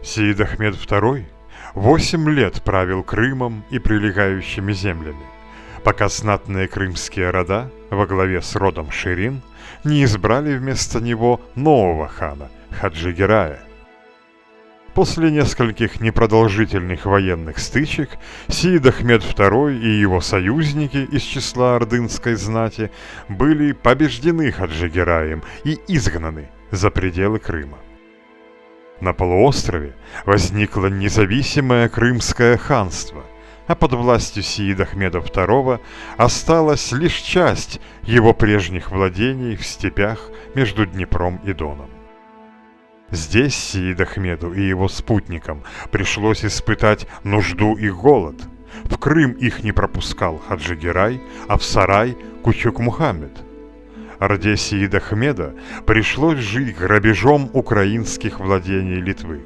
Сеид Ахмед II 8 лет правил Крымом и прилегающими землями, пока знатные крымские рода во главе с родом Ширин не избрали вместо него нового хана Хаджи-Герая. После нескольких непродолжительных военных стычек Сеид Ахмед II и его союзники из числа ордынской знати были побеждены Хаджи-Гераем и изгнаны за пределы Крыма. На полуострове возникло независимое Крымское ханство, а под властью Сеида Ахмеда II осталась лишь часть его прежних владений в степях между Днепром и Доном. Здесь Сеиду Ахмеду и его спутникам пришлось испытать нужду и голод. В Крым их не пропускал Хаджи-Герай, а в Сарай – Кучук-Мухаммед. Орде Сеида Ахмеда пришлось жить грабежом украинских владений Литвы.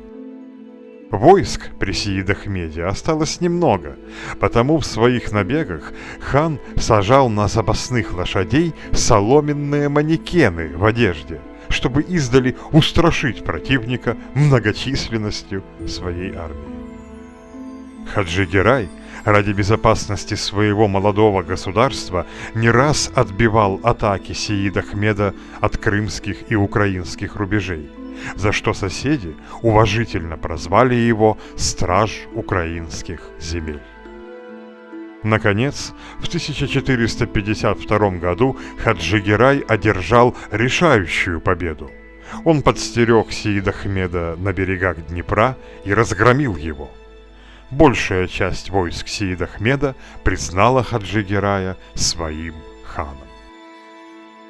Войск при Сеиде Ахмеде осталось немного, потому в своих набегах хан сажал на запасных лошадей соломенные манекены в одежде, чтобы издали устрашить противника многочисленностью своей армии. Хаджи-Герай ради безопасности своего молодого государства не раз отбивал атаки Сеида Ахмеда от крымских и украинских рубежей, за что соседи уважительно прозвали его «Страж украинских земель». Наконец, в 1452 году Хаджи-Герай одержал решающую победу. Он подстерег Сеида Ахмеда на берегах Днепра и разгромил его. Большая часть войск Сеида Ахмеда признала Хаджи-Герая своим ханом.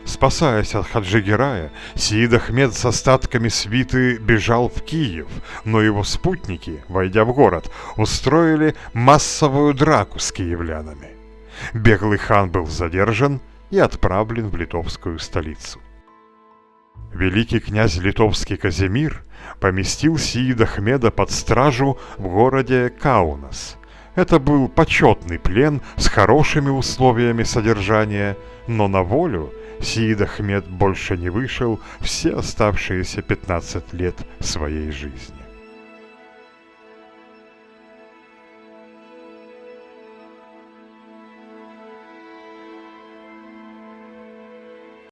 Спасаясь от Хаджи-Герая, Сеид Ахмед с остатками свиты бежал в Киев, но его спутники, войдя в город, устроили массовую драку с киевлянами. Беглый хан был задержан и отправлен в литовскую столицу. Великий князь литовский Казимир поместил Сеида Ахмеда под стражу в городе Каунас. Это был почетный плен с хорошими условиями содержания, но на волю Сеид Ахмед больше не вышел все оставшиеся 15 лет своей жизни.